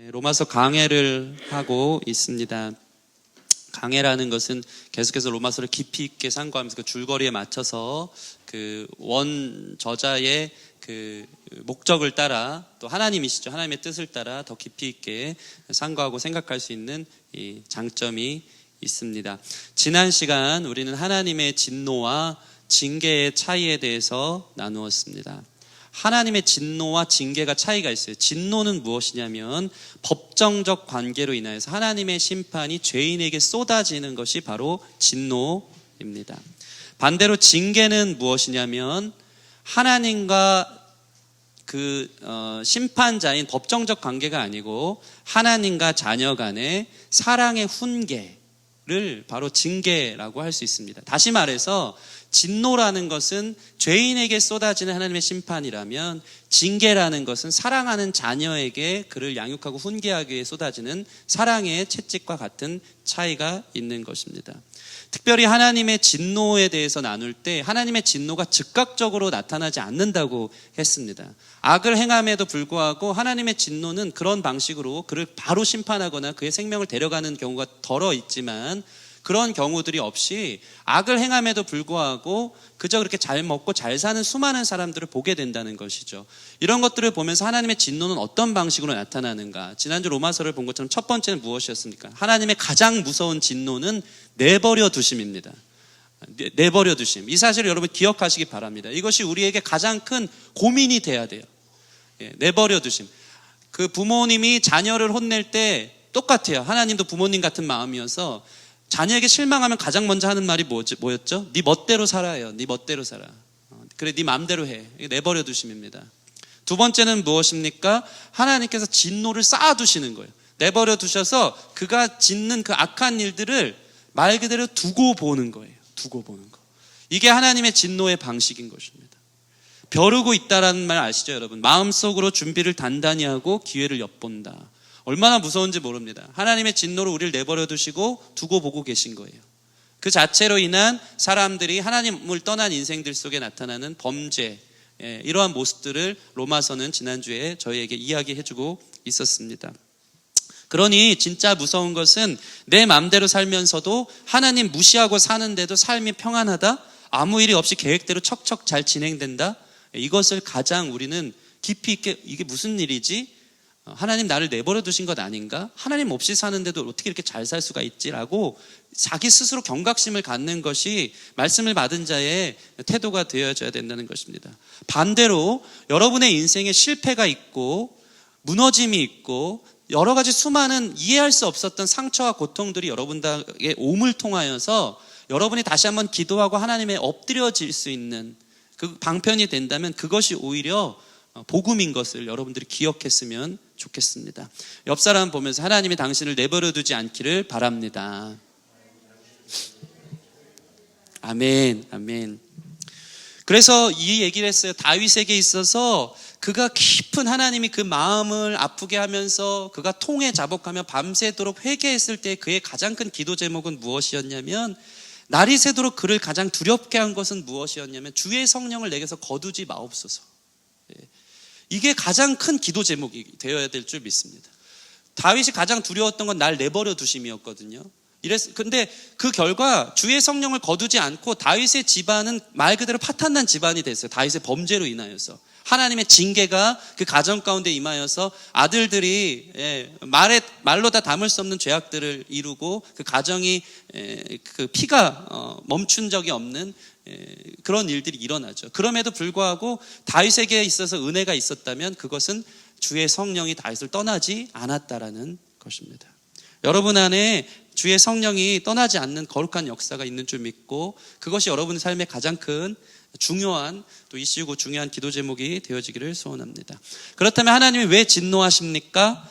로마서 강해를 하고 있습니다. 강해라는 것은 계속해서 로마서를 깊이 있게 상고하면서 그 줄거리에 맞춰서 그 원 저자의 그 목적을 따라 또 하나님이시죠. 하나님의 뜻을 따라 더 깊이 있게 상고하고 생각할 수 있는 이 장점이 있습니다. 지난 시간 우리는 하나님의 진노와 징계의 차이에 대해서 나누었습니다. 하나님의 진노와 징계가 차이가 있어요. 진노는 무엇이냐면 법정적 관계로 인하여서 하나님의 심판이 죄인에게 쏟아지는 것이 바로 진노입니다. 반대로 징계는 무엇이냐면 하나님과 그 심판자인 법정적 관계가 아니고 하나님과 자녀 간의 사랑의 훈계를 바로 징계라고 할 수 있습니다. 다시 말해서 진노라는 것은 죄인에게 쏟아지는 하나님의 심판이라면 징계라는 것은 사랑하는 자녀에게 그를 양육하고 훈계하기 위해 쏟아지는 사랑의 채찍과 같은 차이가 있는 것입니다. 특별히 하나님의 진노에 대해서 나눌 때 하나님의 진노가 즉각적으로 나타나지 않는다고 했습니다. 악을 행함에도 불구하고 하나님의 진노는 그런 방식으로 그를 바로 심판하거나 그의 생명을 데려가는 경우가 덜어 있지만 그런 경우들이 없이 악을 행함에도 불구하고 그저 그렇게 잘 먹고 잘 사는 수많은 사람들을 보게 된다는 것이죠. 이런 것들을 보면서 하나님의 진노는 어떤 방식으로 나타나는가? 지난주 로마서를 본 것처럼 첫 번째는 무엇이었습니까? 하나님의 가장 무서운 진노는 내버려 두심입니다. 내버려 두심. 이 사실을 여러분 기억하시기 바랍니다. 이것이 우리에게 가장 큰 고민이 돼야 돼요. 내버려 두심. 그 부모님이 자녀를 혼낼 때 똑같아요. 하나님도 부모님 같은 마음이어서 자녀에게 실망하면 가장 먼저 하는 말이 뭐였죠? 네 멋대로 살아요. 네 멋대로 살아. 그래, 네 마음대로 해. 이게 내버려 두심입니다. 두 번째는 무엇입니까? 하나님께서 진노를 쌓아두시는 거예요. 내버려 두셔서 그가 짓는 그 악한 일들을 말 그대로 두고 보는 거예요. 두고 보는 거. 이게 하나님의 진노의 방식인 것입니다. 벼르고 있다라는 말 아시죠, 여러분? 마음속으로 준비를 단단히 하고 기회를 엿본다. 얼마나 무서운지 모릅니다. 하나님의 진노로 우리를 내버려 두시고 두고 보고 계신 거예요. 그 자체로 인한 사람들이 하나님을 떠난 인생들 속에 나타나는 범죄, 이러한 모습들을 로마서는 지난주에 저희에게 이야기해주고 있었습니다. 그러니 진짜 무서운 것은 내 마음대로 살면서도 하나님 무시하고 사는데도 삶이 평안하다, 아무 일이 없이 계획대로 척척 잘 진행된다, 이것을 가장 우리는 깊이 있게 이게 무슨 일이지? 하나님 나를 내버려 두신 것 아닌가? 하나님 없이 사는데도 어떻게 이렇게 잘 살 수가 있지라고 자기 스스로 경각심을 갖는 것이 말씀을 받은 자의 태도가 되어져야 된다는 것입니다. 반대로 여러분의 인생에 실패가 있고 무너짐이 있고 여러 가지 수많은 이해할 수 없었던 상처와 고통들이 여러분에게 옴을 통하여서 여러분이 다시 한번 기도하고 하나님에 엎드려질 수 있는 그 방편이 된다면 그것이 오히려 복음인 것을 여러분들이 기억했으면 좋겠습니다. 옆 사람 보면서 하나님이 당신을 내버려 두지 않기를 바랍니다. 아멘, 아멘. 그래서 이 얘기를 했어요. 다윗에게 있어서 그가 깊은 하나님이 그 마음을 아프게 하면서 그가 통에 자복하며 밤새도록 회개했을 때 그의 가장 큰 기도 제목은 무엇이었냐면, 날이 새도록 그를 가장 두렵게 한 것은 무엇이었냐면 주의 성령을 내게서 거두지 마옵소서. 이게 가장 큰 기도 제목이 되어야 될 줄 믿습니다. 다윗이 가장 두려웠던 건 날 내버려 두심이었거든요. 근데 그 결과 주의 성령을 거두지 않고 다윗의 집안은 말 그대로 파탄난 집안이 됐어요. 다윗의 범죄로 인하여서 하나님의 징계가 그 가정 가운데 임하여서 아들들이 말로 다 담을 수 없는 죄악들을 이루고 그 가정이 그 피가 멈춘 적이 없는 그런 일들이 일어나죠. 그럼에도 불구하고 다윗에게 있어서 은혜가 있었다면 그것은 주의 성령이 다윗을 떠나지 않았다라는 것입니다. 여러분 안에 주의 성령이 떠나지 않는 거룩한 역사가 있는 줄 믿고 그것이 여러분의 삶의 가장 큰 중요한 또 이슈고 중요한 기도 제목이 되어지기를 소원합니다. 그렇다면 하나님이 왜 진노하십니까?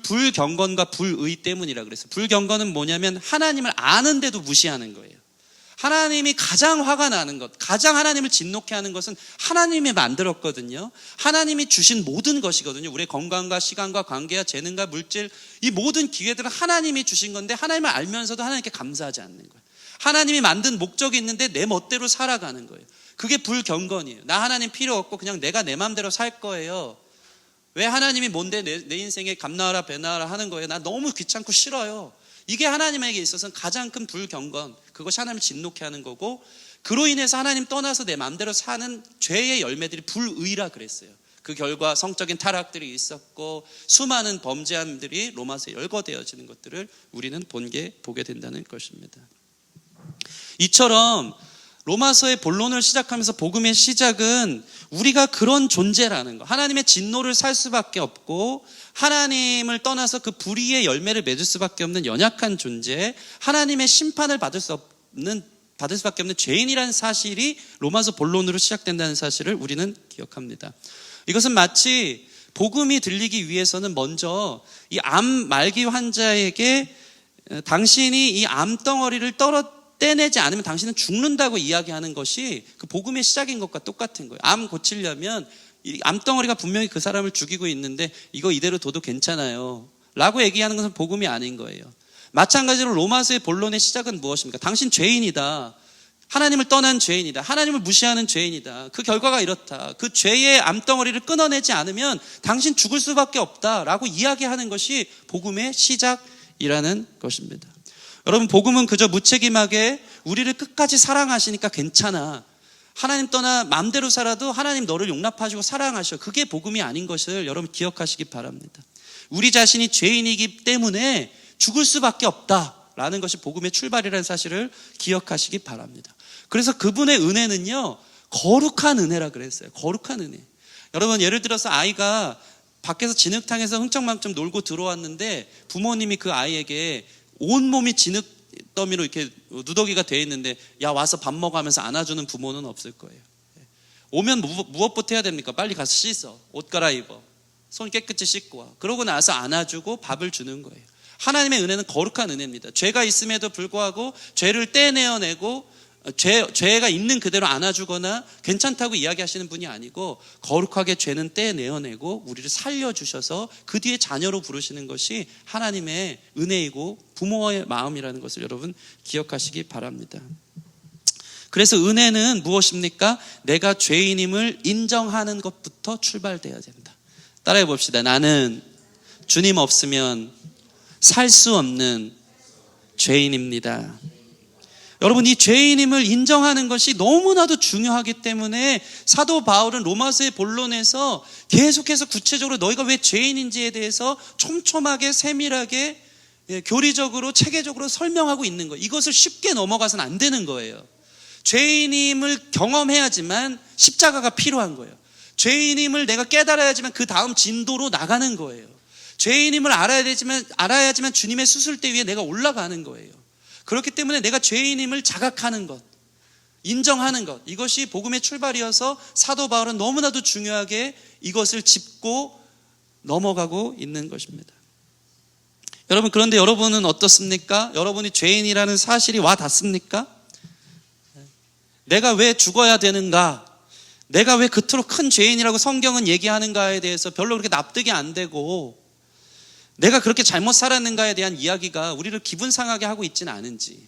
불경건과 불의 때문이라 그랬어요. 불경건은 뭐냐면 하나님을 아는데도 무시하는 거예요. 하나님이 가장 화가 나는 것, 가장 하나님을 진노케 하는 것은 하나님이 만들었거든요. 하나님이 주신 모든 것이거든요. 우리의 건강과 시간과 관계와 재능과 물질, 이 모든 기회들은 하나님이 주신 건데 하나님을 알면서도 하나님께 감사하지 않는 거예요. 하나님이 만든 목적이 있는데 내 멋대로 살아가는 거예요. 그게 불경건이에요. 나 하나님 필요 없고 그냥 내가 내 마음대로 살 거예요. 왜 하나님이 뭔데 내 인생에 감나와라 배나와라 하는 거예요? 나 너무 귀찮고 싫어요. 이게 하나님에게 있어서는 가장 큰 불경건, 그것이 하나님을 진노케 하는 거고, 그로 인해서 하나님 떠나서 내 마음대로 사는 죄의 열매들이 불의라 그랬어요. 그 결과 성적인 타락들이 있었고 수많은 범죄함들이 로마서에 열거되어지는 것들을 우리는 보게 된다는 것입니다. 이처럼 로마서의 본론을 시작하면서 복음의 시작은 우리가 그런 존재라는 거, 하나님의 진노를 살 수밖에 없고 하나님을 떠나서 그 불의의 열매를 맺을 수밖에 없는 연약한 존재, 하나님의 심판을 받을 수밖에 없는 죄인이라는 사실이 로마서 본론으로 시작된다는 사실을 우리는 기억합니다. 이것은 마치 복음이 들리기 위해서는 먼저 이 암 말기 환자에게 당신이 이 암덩어리를 떼내지 않으면 당신은 죽는다고 이야기하는 것이 그 복음의 시작인 것과 똑같은 거예요. 암 고치려면 이 암덩어리가 분명히 그 사람을 죽이고 있는데 이거 이대로 둬도 괜찮아요 라고 얘기하는 것은 복음이 아닌 거예요. 마찬가지로 로마서의 본론의 시작은 무엇입니까? 당신 죄인이다. 하나님을 떠난 죄인이다. 하나님을 무시하는 죄인이다. 그 결과가 이렇다. 그 죄의 암덩어리를 끊어내지 않으면 당신 죽을 수밖에 없다라고 이야기하는 것이 복음의 시작이라는 것입니다. 여러분, 복음은 그저 무책임하게 우리를 끝까지 사랑하시니까 괜찮아, 하나님 떠나 마음대로 살아도 하나님 너를 용납하시고 사랑하셔, 그게 복음이 아닌 것을 여러분 기억하시기 바랍니다. 우리 자신이 죄인이기 때문에 죽을 수밖에 없다라는 것이 복음의 출발이라는 사실을 기억하시기 바랍니다. 그래서 그분의 은혜는요, 거룩한 은혜라 그랬어요. 거룩한 은혜. 여러분, 예를 들어서 아이가 밖에서 진흙탕에서 흥청망청 놀고 들어왔는데 부모님이 그 아이에게 온몸이 진흙더미로 이렇게 누더기가 돼 있는데 야 와서 밥 먹어 하면서 안아주는 부모는 없을 거예요. 오면 무엇부터 해야 됩니까? 빨리 가서 씻어, 옷 갈아입어, 손 깨끗이 씻고 와. 그러고 나서 안아주고 밥을 주는 거예요. 하나님의 은혜는 거룩한 은혜입니다. 죄가 있음에도 불구하고 죄를 떼내어내고 죄가 있는 그대로 안아주거나 괜찮다고 이야기하시는 분이 아니고 거룩하게 죄는 떼내어내고 우리를 살려주셔서 그 뒤에 자녀로 부르시는 것이 하나님의 은혜이고 부모의 마음이라는 것을 여러분 기억하시기 바랍니다. 그래서 은혜는 무엇입니까? 내가 죄인임을 인정하는 것부터 출발돼야 된다. 따라해 봅시다. 나는 주님 없으면 살 수 없는 죄인입니다. 여러분, 이 죄인임을 인정하는 것이 너무나도 중요하기 때문에 사도 바울은 로마서의 본론에서 계속해서 구체적으로 너희가 왜 죄인인지에 대해서 촘촘하게 세밀하게 교리적으로 체계적으로 설명하고 있는 거예요. 이것을 쉽게 넘어가서는 안 되는 거예요. 죄인임을 경험해야지만 십자가가 필요한 거예요. 죄인임을 내가 깨달아야지만 그 다음 진도로 나가는 거예요. 죄인임을 알아야지만 주님의 수술대 위에 내가 올라가는 거예요. 그렇기 때문에 내가 죄인임을 자각하는 것, 인정하는 것, 이것이 복음의 출발이어서 사도 바울은 너무나도 중요하게 이것을 짚고 넘어가고 있는 것입니다. 여러분, 그런데 여러분은 어떻습니까? 여러분이 죄인이라는 사실이 와 닿습니까? 내가 왜 죽어야 되는가? 내가 왜 그토록 큰 죄인이라고 성경은 얘기하는가에 대해서 별로 그렇게 납득이 안 되고, 내가 그렇게 잘못 살았는가에 대한 이야기가 우리를 기분 상하게 하고 있지는 않은지.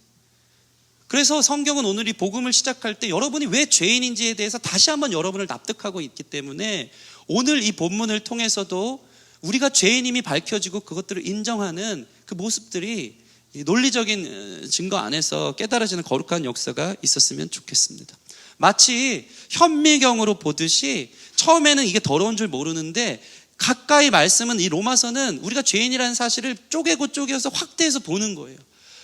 그래서 성경은 오늘 이 복음을 시작할 때 여러분이 왜 죄인인지에 대해서 다시 한번 여러분을 납득하고 있기 때문에 오늘 이 본문을 통해서도 우리가 죄인임이 밝혀지고 그것들을 인정하는 그 모습들이 논리적인 증거 안에서 깨달아지는 거룩한 역사가 있었으면 좋겠습니다. 마치 현미경으로 보듯이 처음에는 이게 더러운 줄 모르는데 가까이 말씀은, 이 로마서는 우리가 죄인이라는 사실을 쪼개고 쪼개서 확대해서 보는 거예요.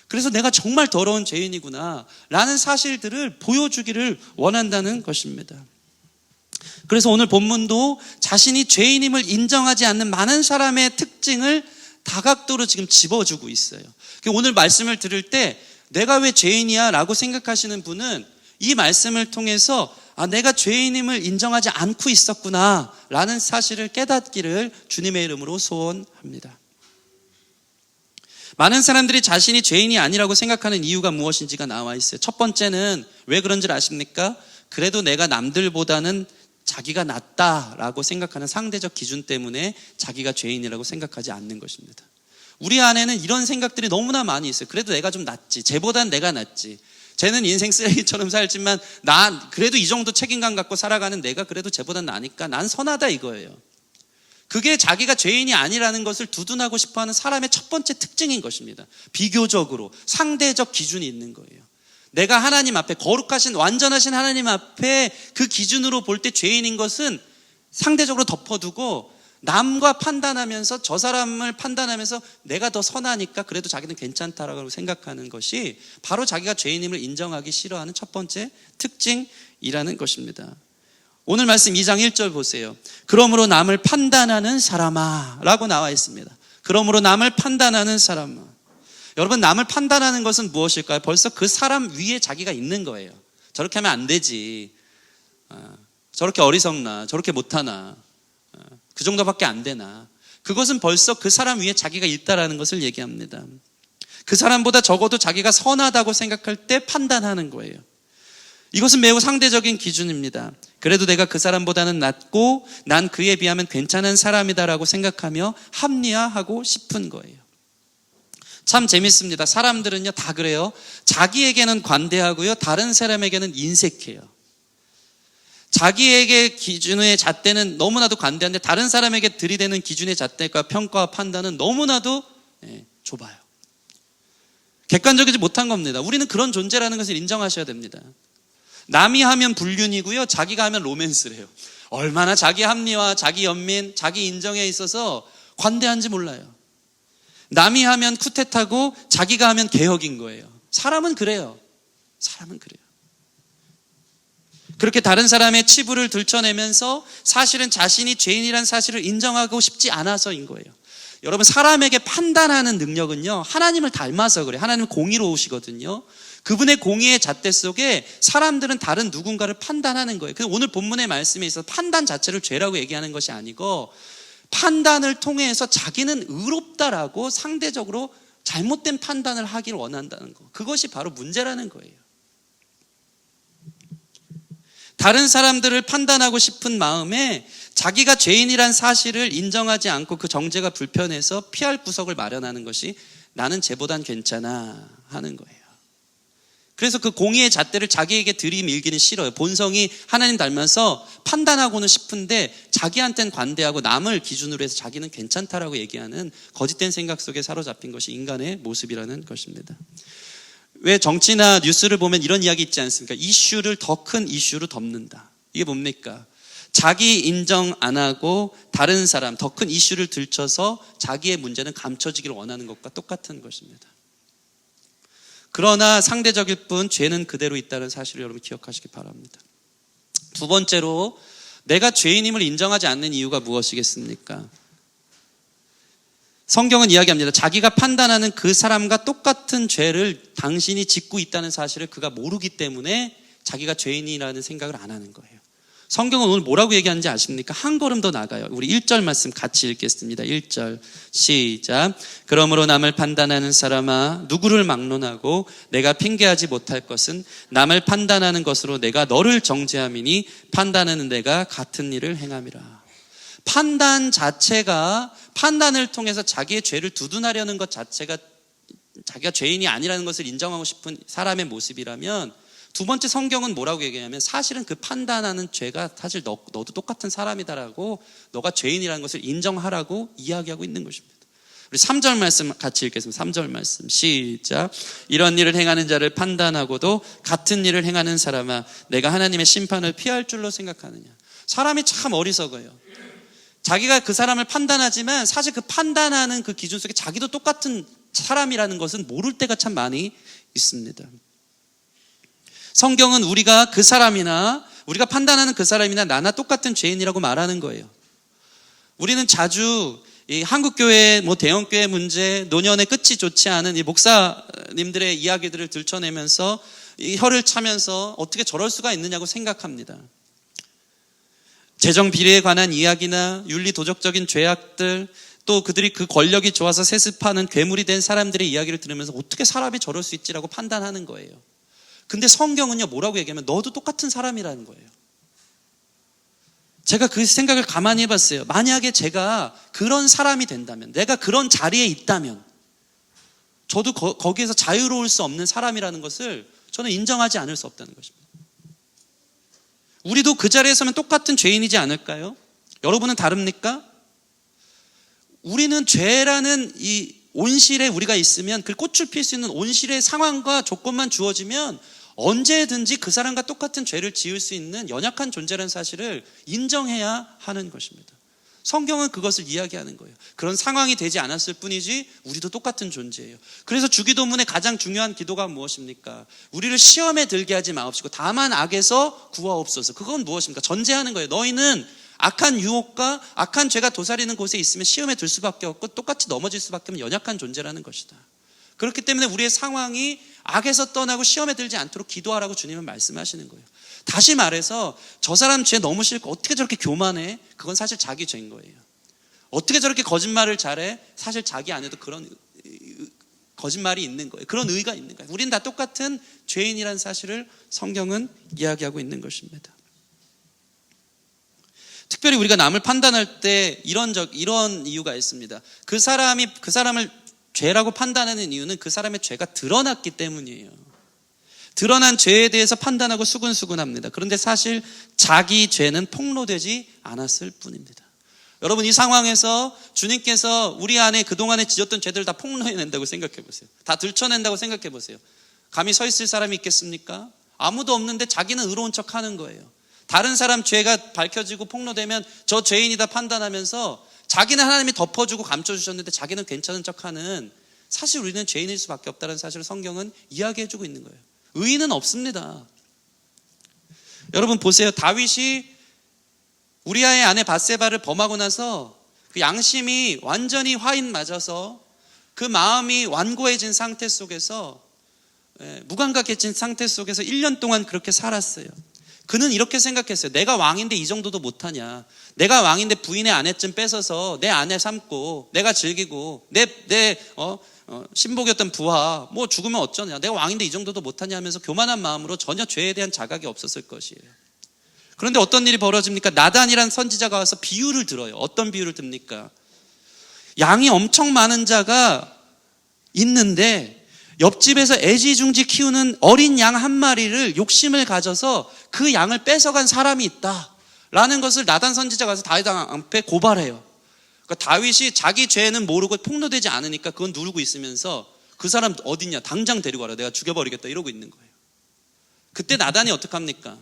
그래서 내가 정말 더러운 죄인이구나 라는 사실들을 보여주기를 원한다는 것입니다. 그래서 오늘 본문도 자신이 죄인임을 인정하지 않는 많은 사람의 특징을 다각도로 지금 집어주고 있어요. 오늘 말씀을 들을 때 내가 왜 죄인이야 라고 생각하시는 분은 이 말씀을 통해서 내가 죄인임을 인정하지 않고 있었구나 라는 사실을 깨닫기를 주님의 이름으로 소원합니다. 많은 사람들이 자신이 죄인이 아니라고 생각하는 이유가 무엇인지가 나와 있어요. 첫 번째는 왜 그런 줄 아십니까? 그래도 내가 남들보다는 자기가 낫다라고 생각하는 상대적 기준 때문에 자기가 죄인이라고 생각하지 않는 것입니다. 우리 안에는 이런 생각들이 너무나 많이 있어요. 그래도 내가 좀 낫지, 쟤보단 내가 낫지, 쟤는 인생 쓰레기처럼 살지만 난 그래도 이 정도 책임감 갖고 살아가는 내가 그래도 쟤보단 나니까 난 선하다, 이거예요. 그게 자기가 죄인이 아니라는 것을 두둔하고 싶어하는 사람의 첫 번째 특징인 것입니다. 비교적으로 상대적 기준이 있는 거예요. 내가 하나님 앞에, 거룩하신 완전하신 하나님 앞에 그 기준으로 볼 때 죄인인 것은 상대적으로 덮어두고 남과 판단하면서, 저 사람을 판단하면서 내가 더 선하니까 그래도 자기는 괜찮다라고 생각하는 것이 바로 자기가 죄인임을 인정하기 싫어하는 첫 번째 특징이라는 것입니다. 오늘 말씀 2장 1절 보세요. 그러므로 남을 판단하는 사람아 라고 나와 있습니다. 그러므로 남을 판단하는 사람아. 여러분, 남을 판단하는 것은 무엇일까요? 벌써 그 사람 위에 자기가 있는 거예요. 저렇게 하면 안 되지, 저렇게 어리석나, 저렇게 못하나, 그 정도밖에 안 되나. 그것은 벌써 그 사람 위에 자기가 있다라는 것을 얘기합니다. 그 사람보다 적어도 자기가 선하다고 생각할 때 판단하는 거예요. 이것은 매우 상대적인 기준입니다. 그래도 내가 그 사람보다는 낫고 난 그에 비하면 괜찮은 사람이다라고 생각하며 합리화하고 싶은 거예요. 참 재밌습니다. 사람들은요 다 그래요. 자기에게는 관대하고요, 다른 사람에게는 인색해요. 자기에게 기준의 잣대는 너무나도 관대한데 다른 사람에게 들이대는 기준의 잣대가 평가와 판단은 너무나도 좁아요. 객관적이지 못한 겁니다. 우리는 그런 존재라는 것을 인정하셔야 됩니다. 남이 하면 불륜이고요, 자기가 하면 로맨스래요. 얼마나 자기 합리화, 자기 연민, 자기 인정에 있어서 관대한지 몰라요. 남이 하면 쿠데타고 자기가 하면 개혁인 거예요. 사람은 그래요. 사람은 그래요. 그렇게 다른 사람의 치부를 들춰내면서 사실은 자신이 죄인이라는 사실을 인정하고 싶지 않아서인 거예요. 여러분, 사람에게 판단하는 능력은요 하나님을 닮아서 그래요. 하나님은 공의로우시거든요. 그분의 공의의 잣대 속에 사람들은 다른 누군가를 판단하는 거예요. 그래서 오늘 본문의 말씀에 있어서 판단 자체를 죄라고 얘기하는 것이 아니고, 판단을 통해서 자기는 의롭다라고 상대적으로 잘못된 판단을 하기를 원한다는 거, 그것이 바로 문제라는 거예요. 다른 사람들을 판단하고 싶은 마음에 자기가 죄인이란 사실을 인정하지 않고 그 정죄가 불편해서 피할 구석을 마련하는 것이 나는 쟤보단 괜찮아 하는 거예요. 그래서 그 공의의 잣대를 자기에게 들이밀기는 싫어요. 본성이 하나님 닮아서 판단하고는 싶은데 자기한테는 관대하고 남을 기준으로 해서 자기는 괜찮다라고 얘기하는 거짓된 생각 속에 사로잡힌 것이 인간의 모습이라는 것입니다. 왜 정치나 뉴스를 보면 이런 이야기 있지 않습니까? 이슈를 더 큰 이슈로 덮는다. 이게 뭡니까? 자기 인정 안 하고 다른 사람, 더 큰 이슈를 들춰서 자기의 문제는 감춰지기를 원하는 것과 똑같은 것입니다. 그러나 상대적일 뿐 죄는 그대로 있다는 사실을 여러분 기억하시기 바랍니다. 두 번째로, 내가 죄인임을 인정하지 않는 이유가 무엇이겠습니까? 성경은 이야기합니다. 자기가 판단하는 그 사람과 똑같은 죄를 당신이 짓고 있다는 사실을 그가 모르기 때문에 자기가 죄인이라는 생각을 안 하는 거예요. 성경은 오늘 뭐라고 얘기하는지 아십니까? 한 걸음 더 나가요. 우리 1절 말씀 같이 읽겠습니다. 1절 시작. 그러므로 남을 판단하는 사람아, 누구를 막론하고 내가 핑계하지 못할 것은 남을 판단하는 것으로 내가 너를 정죄함이니 판단하는 내가 같은 일을 행함이라. 판단 자체가, 판단을 통해서 자기의 죄를 두둔하려는 것 자체가 자기가 죄인이 아니라는 것을 인정하고 싶은 사람의 모습이라면, 두 번째 성경은 뭐라고 얘기하냐면 사실은 그 판단하는 죄가 사실 너도 똑같은 사람이다라고, 너가 죄인이라는 것을 인정하라고 이야기하고 있는 것입니다. 우리 3절 말씀 같이 읽겠습니다. 3절 말씀 시작. 이런 일을 행하는 자를 판단하고도 같은 일을 행하는 사람아, 내가 하나님의 심판을 피할 줄로 생각하느냐. 사람이 참 어리석어요. 자기가 그 사람을 판단하지만 사실 그 판단하는 그 기준 속에 자기도 똑같은 사람이라는 것은 모를 때가 참 많이 있습니다. 성경은 우리가 그 사람이나, 우리가 판단하는 그 사람이나 나나 똑같은 죄인이라고 말하는 거예요. 우리는 자주 이 한국교회, 대형교회 문제, 노년의 끝이 좋지 않은 이 목사님들의 이야기들을 들춰내면서 이 혀를 차면서 어떻게 저럴 수가 있느냐고 생각합니다. 재정 비리에 관한 이야기나 윤리 도덕적인 죄악들, 또 그들이 그 권력이 좋아서 세습하는 괴물이 된 사람들의 이야기를 들으면서 어떻게 사람이 저럴 수 있지라고 판단하는 거예요. 근데 성경은요 뭐라고 얘기하면 너도 똑같은 사람이라는 거예요. 제가 그 생각을 가만히 해봤어요. 만약에 제가 그런 사람이 된다면, 내가 그런 자리에 있다면 저도 거기에서 자유로울 수 없는 사람이라는 것을 저는 인정하지 않을 수 없다는 것입니다. 우리도 그 자리에 서면 똑같은 죄인이지 않을까요? 여러분은 다릅니까? 우리는 죄라는 이 온실에 우리가 있으면 그 꽃을 필 수 있는 온실의 상황과 조건만 주어지면 언제든지 그 사람과 똑같은 죄를 지을 수 있는 연약한 존재라는 사실을 인정해야 하는 것입니다. 성경은 그것을 이야기하는 거예요. 그런 상황이 되지 않았을 뿐이지 우리도 똑같은 존재예요. 그래서 주기도문의 가장 중요한 기도가 무엇입니까? 우리를 시험에 들게 하지 마옵시고 다만 악에서 구하옵소서. 그건 무엇입니까? 전제하는 거예요. 너희는 악한 유혹과 악한 죄가 도사리는 곳에 있으면 시험에 들 수밖에 없고 똑같이 넘어질 수밖에 없는 연약한 존재라는 것이다. 그렇기 때문에 우리의 상황이 악에서 떠나고 시험에 들지 않도록 기도하라고 주님은 말씀하시는 거예요. 다시 말해서 저 사람 죄 너무 싫고 어떻게 저렇게 교만해? 그건 사실 자기 죄인 거예요. 어떻게 저렇게 거짓말을 잘해? 사실 자기 안에도 그런 거짓말이 있는 거예요. 그런 의가 있는 거예요. 우린 다 똑같은 죄인이라는 사실을 성경은 이야기하고 있는 것입니다. 특별히 우리가 남을 판단할 때 이런 이유가 있습니다. 그 사람을 죄라고 판단하는 이유는 그 사람의 죄가 드러났기 때문이에요. 드러난 죄에 대해서 판단하고 수근수근합니다. 그런데 사실 자기 죄는 폭로되지 않았을 뿐입니다. 여러분, 이 상황에서 주님께서 우리 안에 그동안에 지었던 죄들을 다 폭로해낸다고 생각해 보세요. 다 들춰낸다고 생각해 보세요. 감히 서 있을 사람이 있겠습니까? 아무도 없는데 자기는 의로운 척 하는 거예요. 다른 사람 죄가 밝혀지고 폭로되면 저 죄인이다 판단하면서 자기는 하나님이 덮어주고 감춰주셨는데 자기는 괜찮은 척하는, 사실 우리는 죄인일 수밖에 없다는 사실을 성경은 이야기해주고 있는 거예요. 의인은 없습니다. 여러분 보세요. 다윗이 우리아의 아내 밧세바를 범하고 나서 그 양심이 완전히 화인 맞아서 그 마음이 완고해진 상태 속에서, 무감각해진 상태 속에서 1년 동안 그렇게 살았어요. 그는 이렇게 생각했어요. 내가 왕인데 이 정도도 못하냐. 내가 왕인데 부인의 아내쯤 뺏어서 내 아내 삼고 내가 즐기고 내 신복이었던 부하 뭐 죽으면 어쩌냐. 내가 왕인데 이 정도도 못하냐 하면서 교만한 마음으로 전혀 죄에 대한 자각이 없었을 것이에요. 그런데 어떤 일이 벌어집니까? 나단이란 선지자가 와서 비유를 들어요. 어떤 비유를 듭니까? 양이 엄청 많은 자가 있는데 옆집에서 애지중지 키우는 어린 양 한 마리를 욕심을 가져서 그 양을 뺏어간 사람이 있다라는 것을 나단 선지자가 와서 다윗 앞에 고발해요. 그러니까 다윗이 자기 죄는 모르고 폭로되지 않으니까 그건 누르고 있으면서 그 사람 어딨냐, 당장 데리고 와라, 내가 죽여버리겠다 이러고 있는 거예요. 그때 나단이 어떡합니까?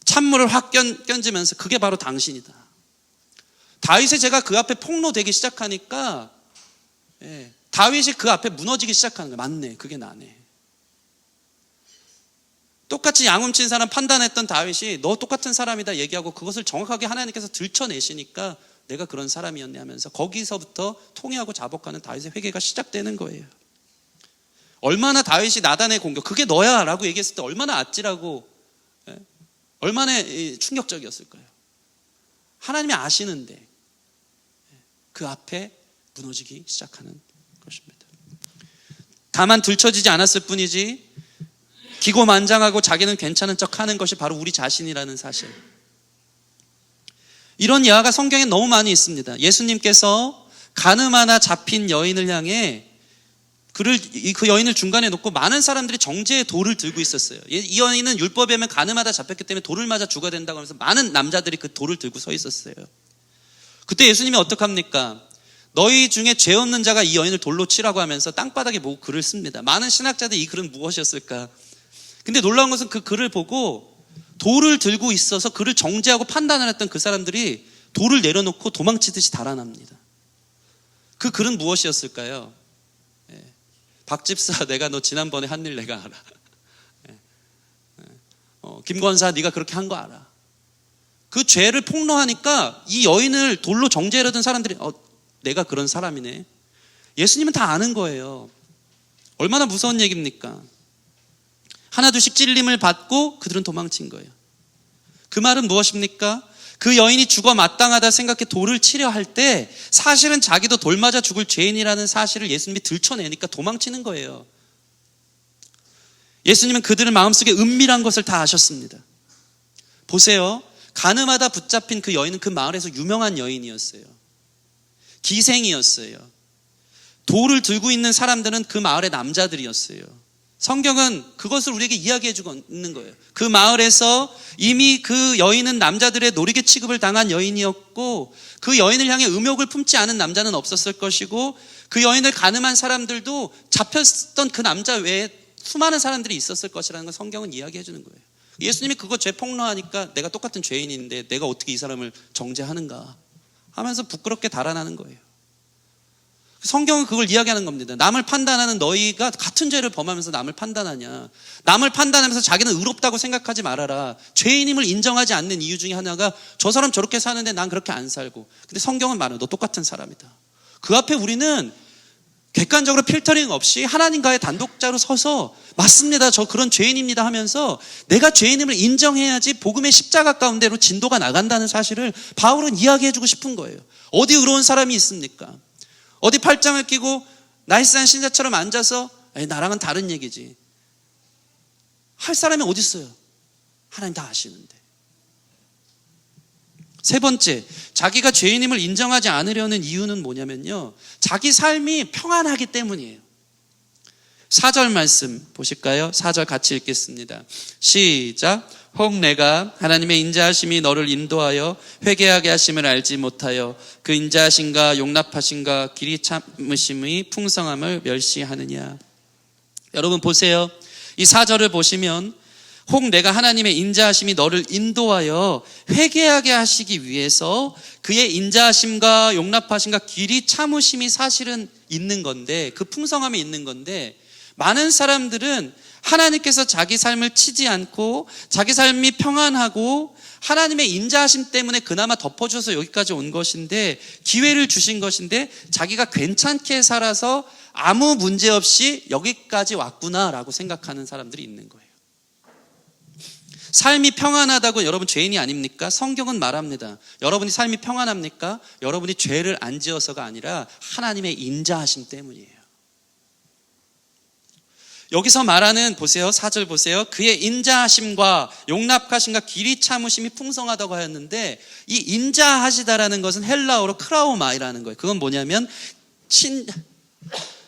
찬물을 확 끼얹으면서 그게 바로 당신이다. 다윗의 죄가 그 앞에 폭로되기 시작하니까 다윗이 그 앞에 무너지기 시작하는 거예요. 맞네, 그게 나네. 똑같이 양 훔친 사람 판단했던 다윗이 너 똑같은 사람이다 얘기하고 그것을 정확하게 하나님께서 들춰내시니까 내가 그런 사람이었네 하면서 거기서부터 통회하고 자복하는 다윗의 회개가 시작되는 거예요. 얼마나 다윗이 나단의 공격, 그게 너야 라고 얘기했을 때 얼마나 아찔하고 얼마나 충격적이었을까요? 하나님이 아시는데 그 앞에 무너지기 시작하는 것입니다. 다만 들춰지지 않았을 뿐이지 기고만장하고 자기는 괜찮은 척하는 것이 바로 우리 자신이라는 사실. 이런 예화가 성경에 너무 많이 있습니다. 예수님께서 가늠하다 잡힌 여인을 향해 그 여인을 중간에 놓고 많은 사람들이 정죄의 돌을 들고 있었어요. 이 여인은 율법에 의하면 가늠하다 잡혔기 때문에 돌을 맞아 죽어야 된다고 하면서 많은 남자들이 그 돌을 들고 서 있었어요. 그때 예수님이 어떡합니까? 너희 중에 죄 없는 자가 이 여인을 돌로 치라고 하면서 땅바닥에 보고 글을 씁니다. 많은 신학자들이 이 글은 무엇이었을까? 근데 놀라운 것은 그 글을 보고 돌을 들고 있어서 그를 정죄하고 판단을 했던 그 사람들이 돌을 내려놓고 도망치듯이 달아납니다. 그 글은 무엇이었을까요? 박집사, 내가 너 지난번에 한 일 내가 알아. 김권사, 네가 그렇게 한 거 알아. 그 죄를 폭로하니까 이 여인을 돌로 정죄하려던 사람들이 내가 그런 사람이네. 예수님은 다 아는 거예요. 얼마나 무서운 얘기입니까? 하나둘씩 찔림을 받고 그들은 도망친 거예요. 그 말은 무엇입니까? 그 여인이 죽어 마땅하다 생각해 돌을 치려 할 때 사실은 자기도 돌 맞아 죽을 죄인이라는 사실을 예수님이 들춰내니까 도망치는 거예요. 예수님은 그들의 마음속에 은밀한 것을 다 아셨습니다. 보세요. 가늠하다 붙잡힌 그 여인은 그 마을에서 유명한 여인이었어요. 기생이었어요. 돌을 들고 있는 사람들은 그 마을의 남자들이었어요. 성경은 그것을 우리에게 이야기해주고 있는 거예요. 그 마을에서 이미 그 여인은 남자들의 노리개 취급을 당한 여인이었고, 그 여인을 향해 음욕을 품지 않은 남자는 없었을 것이고, 그 여인을 가늠한 사람들도 잡혔던 그 남자 외에 수많은 사람들이 있었을 것이라는 걸 성경은 이야기해주는 거예요. 예수님이 그거 죄 폭로하니까 내가 똑같은 죄인인데 내가 어떻게 이 사람을 정죄하는가 하면서 부끄럽게 달아나는 거예요. 성경은 그걸 이야기하는 겁니다. 남을 판단하는 너희가 같은 죄를 범하면서 남을 판단하냐. 남을 판단하면서 자기는 의롭다고 생각하지 말아라. 죄인임을 인정하지 않는 이유 중에 하나가 저 사람 저렇게 사는데 난 그렇게 안 살고. 근데 성경은 말해요. 너 똑같은 사람이다. 그 앞에 우리는 객관적으로 필터링 없이 하나님과의 단독자로 서서 맞습니다. 저 그런 죄인입니다 하면서 내가 죄인임을 인정해야지 복음의 십자가 가운데로 진도가 나간다는 사실을 바울은 이야기해주고 싶은 거예요. 어디 의로운 사람이 있습니까? 어디 팔짱을 끼고 나이스한 신자처럼 앉아서 나랑은 다른 얘기지 할 사람이 어디 있어요? 하나님 다 아시는데. 세 번째, 자기가 죄인임을 인정하지 않으려는 이유는 뭐냐면요, 자기 삶이 평안하기 때문이에요. 4절 말씀 보실까요? 4절 같이 읽겠습니다. 시작. 혹 내가 하나님의 인자하심이 너를 인도하여 회개하게 하심을 알지 못하여 그 인자하심과 용납하심과 길이 참으심의 풍성함을 멸시하느냐. 여러분 보세요. 이 4절을 보시면 혹 내가 하나님의 인자하심이 너를 인도하여 회개하게 하시기 위해서 그의 인자하심과 용납하심과 길이 참으심이 사실은 있는 건데, 그 풍성함이 있는 건데, 많은 사람들은 하나님께서 자기 삶을 치지 않고 자기 삶이 평안하고 하나님의 인자하심 때문에 그나마 덮어줘서 여기까지 온 것인데, 기회를 주신 것인데 자기가 괜찮게 살아서 아무 문제 없이 여기까지 왔구나라고 생각하는 사람들이 있는 거예요. 삶이 평안하다고 여러분 죄인이 아닙니까? 성경은 말합니다. 여러분이 삶이 평안합니까? 여러분이 죄를 안 지어서가 아니라 하나님의 인자하심 때문이에요. 여기서 말하는, 보세요, 4절 보세요. 그의 인자하심과 용납하심과 길이 참으심이 풍성하다고 하였는데, 이 인자하시다라는 것은 헬라어로 크라우마이라는 거예요. 그건 뭐냐면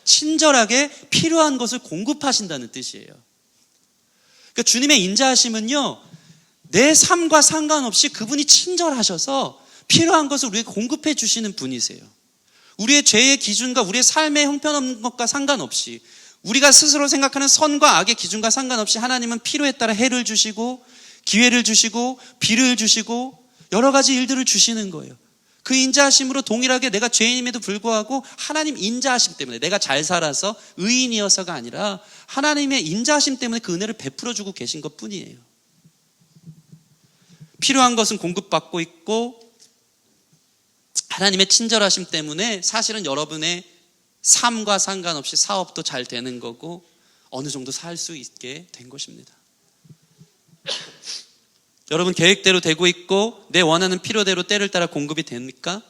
친절하게 필요한 것을 공급하신다는 뜻이에요. 그러니까 주님의 인자하심은요, 내 삶과 상관없이 그분이 친절하셔서 필요한 것을 우리에게 공급해 주시는 분이세요. 우리의 죄의 기준과 우리의 삶의 형편없는 것과 상관없이, 우리가 스스로 생각하는 선과 악의 기준과 상관없이 하나님은 필요에 따라 해를 주시고 기회를 주시고 비를 주시고 여러 가지 일들을 주시는 거예요. 그 인자하심으로 동일하게 내가 죄인임에도 불구하고 하나님 인자하심 때문에, 내가 잘 살아서 의인이어서가 아니라 하나님의 인자하심 때문에 그 은혜를 베풀어 주고 계신 것 뿐이에요. 필요한 것은 공급받고 있고, 하나님의 친절하심 때문에 사실은 여러분의 삶과 상관없이 사업도 잘 되는 거고 어느 정도 살 수 있게 된 것입니다. 여러분 계획대로 되고 있고 내 원하는 필요대로 때를 따라 공급이 됩니까?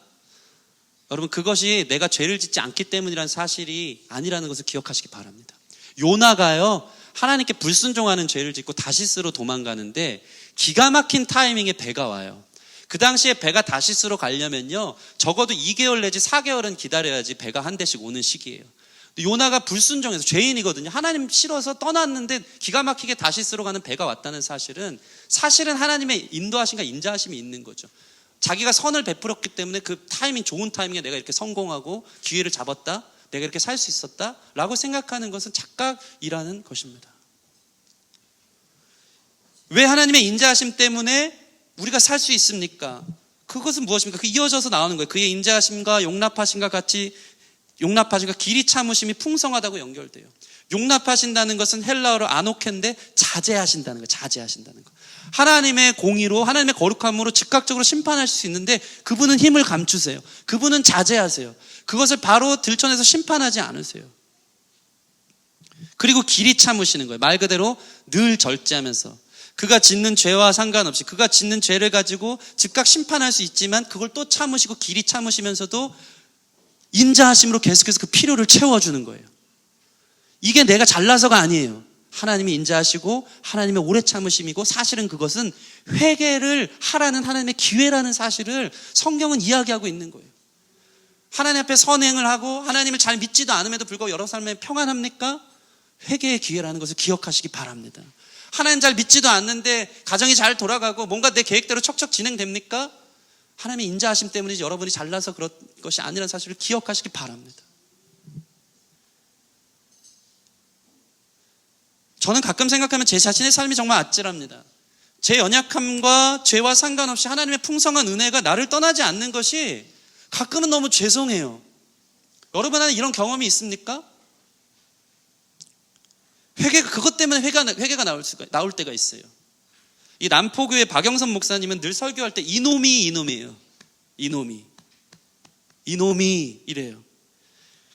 여러분 그것이 내가 죄를 짓지 않기 때문이라는 사실이 아니라는 것을 기억하시기 바랍니다. 요나가요, 하나님께 불순종하는 죄를 짓고 다시스로 도망가는데 기가 막힌 타이밍에 배가 와요. 그 당시에 배가 다시스로 가려면요, 적어도 2개월 내지 4개월은 기다려야지 배가 한 대씩 오는 시기예요. 요나가 불순종해서, 죄인이거든요. 하나님 싫어서 떠났는데 기가 막히게 다시스로 가는 배가 왔다는 사실은 하나님의 인도하심과 인자하심이 있는 거죠. 자기가 선을 베풀었기 때문에 그 타이밍, 좋은 타이밍에 내가 이렇게 성공하고 기회를 잡았다, 내가 이렇게 살 수 있었다 라고 생각하는 것은 착각이라는 것입니다. 왜 하나님의 인자하심 때문에 우리가 살 수 있습니까? 그것은 무엇입니까? 그 이어져서 나오는 거예요. 그의 인자하심과 용납하심과 같이, 용납하심과 길이 참으심이 풍성하다고 연결돼요. 용납하신다는 것은 헬라어로 아노켄데 자제하신다는 거예요. 자제하신다는 거. 하나님의 공의로, 하나님의 거룩함으로 즉각적으로 심판할 수 있는데 그분은 힘을 감추세요. 그분은 자제하세요. 그것을 바로 들춰내서 심판하지 않으세요. 그리고 길이 참으시는 거예요. 말 그대로 늘 절제하면서, 그가 짓는 죄와 상관없이 그가 짓는 죄를 가지고 즉각 심판할 수 있지만 그걸 또 참으시고 길이 참으시면서도 인자하심으로 계속해서 그 필요를 채워주는 거예요. 이게 내가 잘나서가 아니에요. 하나님이 인자하시고 하나님의 오래 참으심이고, 사실은 그것은 회개를 하라는 하나님의 기회라는 사실을 성경은 이야기하고 있는 거예요. 하나님 앞에 선행을 하고 하나님을 잘 믿지도 않음에도 불구하고 여러 삶에 평안합니까? 회개의 기회라는 것을 기억하시기 바랍니다. 하나님 잘 믿지도 않는데 가정이 잘 돌아가고 뭔가 내 계획대로 척척 진행됩니까? 하나님의 인자하심 때문이지 여러분이 잘나서 그런 것이 아니라는 사실을 기억하시기 바랍니다. 저는 가끔 생각하면 제 자신의 삶이 정말 아찔합니다. 제 연약함과 죄와 상관없이 하나님의 풍성한 은혜가 나를 떠나지 않는 것이 가끔은 너무 죄송해요. 여러분 안에 이런 경험이 있습니까? 그것 때문에 회개가 나올 때가 있어요. 이 남포교회 박영선 목사님은 늘 설교할 때 이놈이에요. 이놈이 이래요.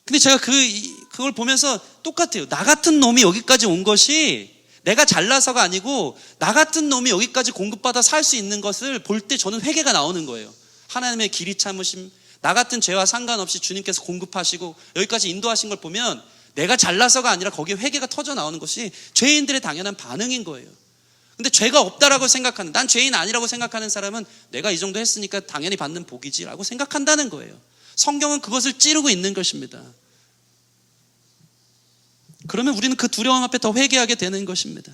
근데 제가 그걸 보면서 똑같아요. 나 같은 놈이 여기까지 온 것이 내가 잘나서가 아니고 나 같은 놈이 여기까지 공급받아 살 수 있는 것을 볼 때 저는 회개가 나오는 거예요. 하나님의 길이 참으심, 나 같은 죄와 상관없이 주님께서 공급하시고 여기까지 인도하신 걸 보면 내가 잘나서가 아니라 거기에 회개가 터져 나오는 것이 죄인들의 당연한 반응인 거예요. 근데 죄가 없다라고 생각하는, 난 죄인 아니라고 생각하는 사람은 내가 이 정도 했으니까 당연히 받는 복이지라고 생각한다는 거예요. 성경은 그것을 찌르고 있는 것입니다. 그러면 우리는 그 두려움 앞에 더 회개하게 되는 것입니다.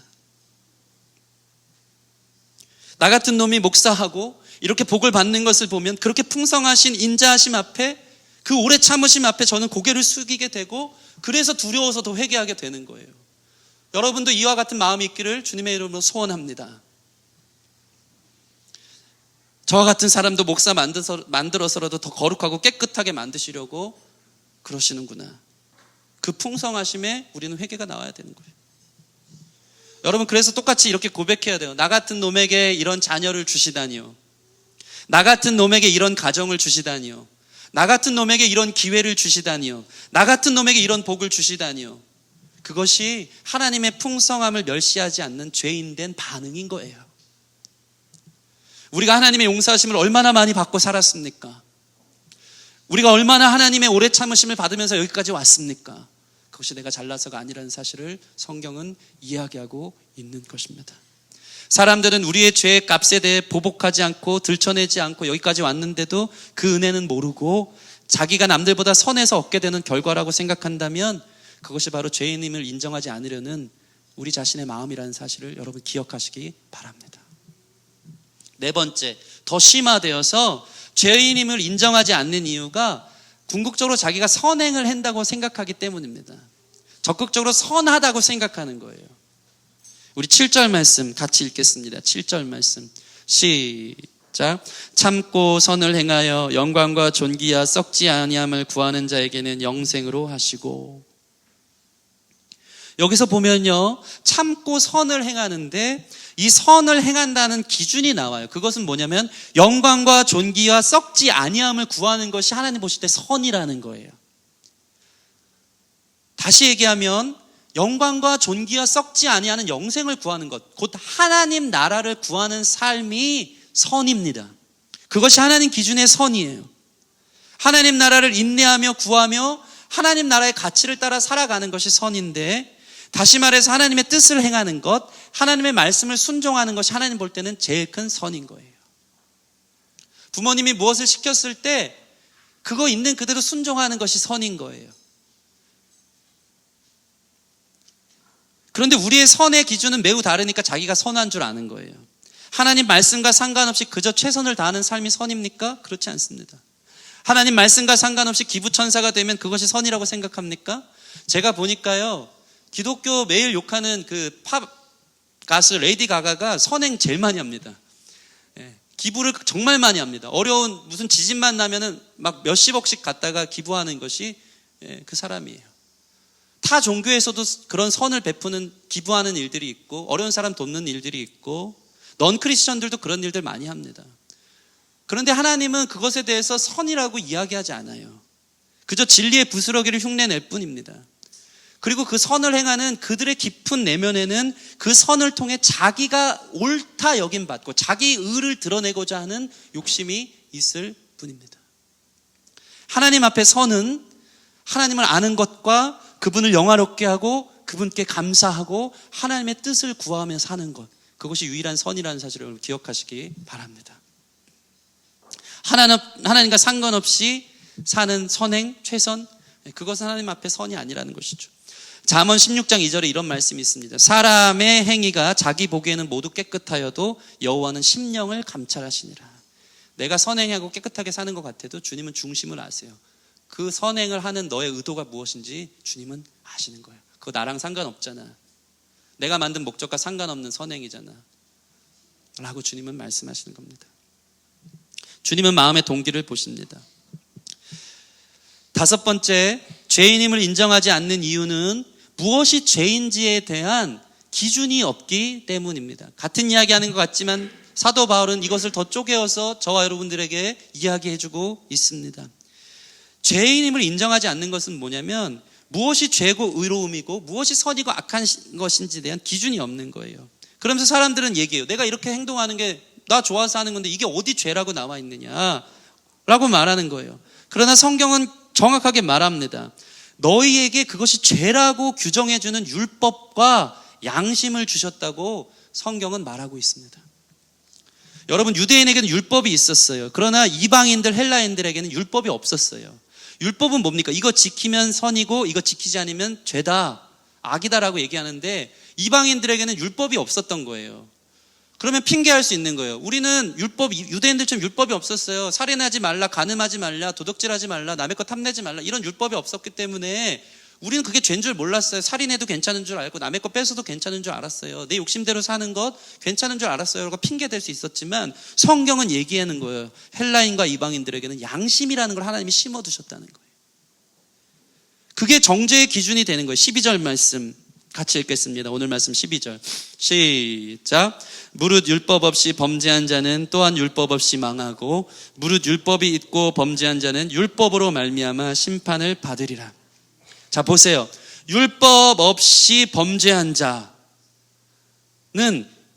나 같은 놈이 목사하고 이렇게 복을 받는 것을 보면 그렇게 풍성하신 인자하심 앞에, 그 오래 참으심 앞에 저는 고개를 숙이게 되고, 그래서 두려워서 더 회개하게 되는 거예요. 여러분도 이와 같은 마음이 있기를 주님의 이름으로 소원합니다. 저와 같은 사람도 목사 만들어서라도 더 거룩하고 깨끗하게 만드시려고 그러시는구나. 그 풍성하심에 우리는 회개가 나와야 되는 거예요. 여러분, 그래서 똑같이 이렇게 고백해야 돼요. 나 같은 놈에게 이런 자녀를 주시다니요, 나 같은 놈에게 이런 가정을 주시다니요, 나 같은 놈에게 이런 기회를 주시다니요, 나 같은 놈에게 이런 복을 주시다니요. 그것이 하나님의 풍성함을 멸시하지 않는 죄인된 반응인 거예요. 우리가 하나님의 용서하심을 얼마나 많이 받고 살았습니까? 우리가 얼마나 하나님의 오래 참으심을 받으면서 여기까지 왔습니까? 그것이 내가 잘나서가 아니라는 사실을 성경은 이야기하고 있는 것입니다. 사람들은 우리의 죄의 값에 대해 보복하지 않고 들춰내지 않고 여기까지 왔는데도 그 은혜는 모르고 자기가 남들보다 선해서 얻게 되는 결과라고 생각한다면 그것이 바로 죄인임을 인정하지 않으려는 우리 자신의 마음이라는 사실을 여러분 기억하시기 바랍니다. 네 번째, 더 심화되어서 죄인임을 인정하지 않는 이유가 궁극적으로 자기가 선행을 한다고 생각하기 때문입니다. 적극적으로 선하다고 생각하는 거예요. 우리 7절 말씀 같이 읽겠습니다. 7절 말씀 시작. 참고 선을 행하여 영광과 존귀와 썩지 아니함을 구하는 자에게는 영생으로 하시고. 여기서 보면요, 참고 선을 행하는데 이 선을 행한다는 기준이 나와요. 그것은 뭐냐면 영광과 존귀와 썩지 아니함을 구하는 것이 하나님 보실 때 선이라는 거예요. 다시 얘기하면 영광과 존귀와 썩지 아니하는 영생을 구하는 것, 곧 하나님 나라를 구하는 삶이 선입니다. 그것이 하나님 기준의 선이에요. 하나님 나라를 인내하며 구하며 하나님 나라의 가치를 따라 살아가는 것이 선인데, 다시 말해서 하나님의 뜻을 행하는 것, 하나님의 말씀을 순종하는 것이 하나님 볼 때는 제일 큰 선인 거예요. 부모님이 무엇을 시켰을 때 그거 있는 그대로 순종하는 것이 선인 거예요. 그런데 우리의 선의 기준은 매우 다르니까 자기가 선한 줄 아는 거예요. 하나님 말씀과 상관없이 그저 최선을 다하는 삶이 선입니까? 그렇지 않습니다. 하나님 말씀과 상관없이 기부천사가 되면 그것이 선이라고 생각합니까? 제가 보니까요, 기독교 매일 욕하는 그 팝 가수 레이디 가가가 선행 제일 많이 합니다. 기부를 정말 많이 합니다. 어려운 무슨 지진만 나면은 막 몇십억씩 갖다가 기부하는 것이 그 사람이에요. 타 종교에서도 그런 선을 베푸는, 기부하는 일들이 있고, 어려운 사람 돕는 일들이 있고, 넌 크리스천들도 그런 일들 많이 합니다. 그런데 하나님은 그것에 대해서 선이라고 이야기하지 않아요. 그저 진리의 부스러기를 흉내낼 뿐입니다. 그리고 그 선을 행하는 그들의 깊은 내면에는 그 선을 통해 자기가 옳다 여김받고 자기 의를 드러내고자 하는 욕심이 있을 뿐입니다. 하나님 앞에 선은 하나님을 아는 것과 그분을 영화롭게 하고 그분께 감사하고 하나님의 뜻을 구하며 사는 것, 그것이 유일한 선이라는 사실을 기억하시기 바랍니다. 하나님과 상관없이 사는 선행, 최선, 그것은 하나님 앞에 선이 아니라는 것이죠. 잠언 16장 2절에 이런 말씀이 있습니다. 사람의 행위가 자기 보기에는 모두 깨끗하여도 여호와는 심령을 감찰하시니라. 내가 선행하고 깨끗하게 사는 것 같아도 주님은 중심을 아세요. 그 선행을 하는 너의 의도가 무엇인지 주님은 아시는 거예요. 그거 나랑 상관없잖아. 내가 만든 목적과 상관없는 선행이잖아 라고 주님은 말씀하시는 겁니다. 주님은 마음의 동기를 보십니다. 다섯 번째, 죄인임을 인정하지 않는 이유는 무엇이 죄인지에 대한 기준이 없기 때문입니다. 같은 이야기하는 것 같지만 사도 바울은 이것을 더 쪼개어서 저와 여러분들에게 이야기해주고 있습니다. 죄인임을 인정하지 않는 것은 뭐냐면 무엇이 죄고 의로움이고 무엇이 선이고 악한 것인지에 대한 기준이 없는 거예요. 그러면서 사람들은 얘기해요. 내가 이렇게 행동하는 게 나 좋아서 하는 건데 이게 어디 죄라고 나와 있느냐 라고 말하는 거예요. 그러나 성경은 정확하게 말합니다. 너희에게 그것이 죄라고 규정해주는 율법과 양심을 주셨다고 성경은 말하고 있습니다. 여러분, 유대인에게는 율법이 있었어요. 그러나 이방인들, 헬라인들에게는 율법이 없었어요. 율법은 뭡니까? 이거 지키면 선이고 이거 지키지 않으면 죄다, 악이다라고 얘기하는데 이방인들에게는 율법이 없었던 거예요. 그러면 핑계할 수 있는 거예요. 우리는 유대인들처럼 율법이 없었어요. 살인하지 말라, 간음하지 말라, 도둑질하지 말라, 남의 것 탐내지 말라, 이런 율법이 없었기 때문에 우리는 그게 죄인 줄 몰랐어요. 살인해도 괜찮은 줄 알고 남의 것 뺏어도 괜찮은 줄 알았어요. 내 욕심대로 사는 것 괜찮은 줄 알았어요 라고 핑계댈 수 있었지만 성경은 얘기하는 거예요. 헬라인과 이방인들에게는 양심이라는 걸 하나님이 심어두셨다는 거예요. 그게 정죄의 기준이 되는 거예요. 12절 말씀 같이 읽겠습니다. 오늘 말씀 12절 시작. 무릇 율법 없이 범죄한 자는 또한 율법 없이 망하고 무릇 율법이 있고 범죄한 자는 율법으로 말미암아 심판을 받으리라. 자, 보세요. 율법 없이 범죄한 자는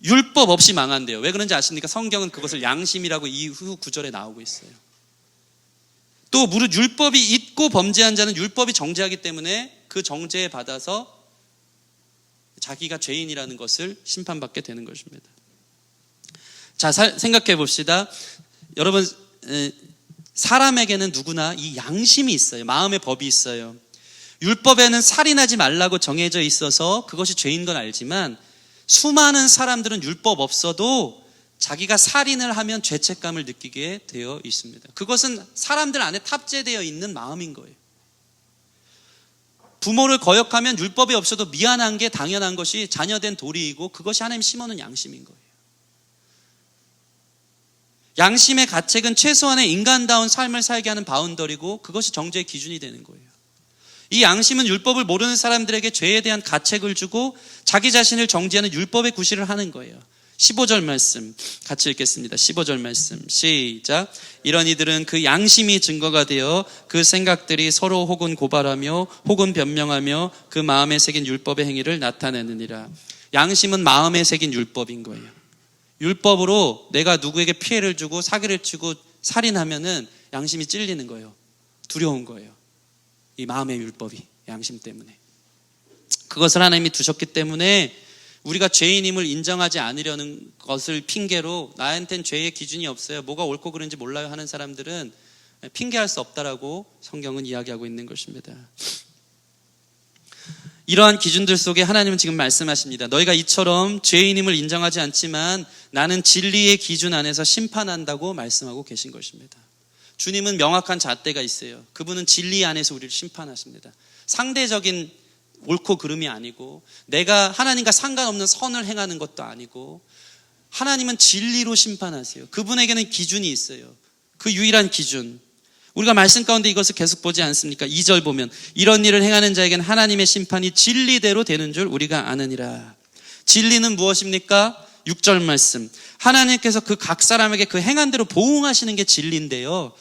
율법 없이 망한대요. 왜 그런지 아십니까? 성경은 그것을 양심이라고 이후 구절에 나오고 있어요. 또 무릇 율법이 있고 범죄한 자는 율법이 정죄하기 때문에 그 정죄에 받아서 자기가 죄인이라는 것을 심판받게 되는 것입니다. 자, 생각해 봅시다. 여러분, 사람에게는 누구나 이 양심이 있어요. 마음의 법이 있어요. 율법에는 살인하지 말라고 정해져 있어서 그것이 죄인 건 알지만 수많은 사람들은 율법 없어도 자기가 살인을 하면 죄책감을 느끼게 되어 있습니다. 그것은 사람들 안에 탑재되어 있는 마음인 거예요. 부모를 거역하면 율법이 없어도 미안한 게 당연한 것이 자녀된 도리이고 그것이 하나님 심어놓은 양심인 거예요. 양심의 가책은 최소한의 인간다운 삶을 살게 하는 바운더리고 그것이 정죄의 기준이 되는 거예요. 이 양심은 율법을 모르는 사람들에게 죄에 대한 가책을 주고 자기 자신을 정죄하는 율법의 구실을 하는 거예요. 15절 말씀 같이 읽겠습니다. 15절 말씀 시작. 이런 이들은 그 양심이 증거가 되어 그 생각들이 서로 혹은 고발하며 혹은 변명하며 그 마음에 새긴 율법의 행위를 나타내느니라. 양심은 마음에 새긴 율법인 거예요. 율법으로 내가 누구에게 피해를 주고 사기를 치고 살인하면은 양심이 찔리는 거예요. 두려운 거예요. 이 마음의 율법이 양심 때문에. 그것을 하나님이 두셨기 때문에 우리가 죄인임을 인정하지 않으려는 것을 핑계로 나한테는 죄의 기준이 없어요, 뭐가 옳고 그른지 몰라요 하는 사람들은 핑계할 수 없다라고 성경은 이야기하고 있는 것입니다. 이러한 기준들 속에 하나님은 지금 말씀하십니다. 너희가 이처럼 죄인임을 인정하지 않지만 나는 진리의 기준 안에서 심판한다고 말씀하고 계신 것입니다. 주님은 명확한 잣대가 있어요. 그분은 진리 안에서 우리를 심판하십니다. 상대적인 옳고 그름이 아니고 내가 하나님과 상관없는 선을 행하는 것도 아니고 하나님은 진리로 심판하세요. 그분에게는 기준이 있어요. 그 유일한 기준. 우리가 말씀 가운데 이것을 계속 보지 않습니까? 2절 보면 이런 일을 행하는 자에게는 하나님의 심판이 진리대로 되는 줄 우리가 아느니라. 진리는 무엇입니까? 6절 말씀. 하나님께서 그 각 사람에게 그 행한 대로 보응하시는 게 진리인데요.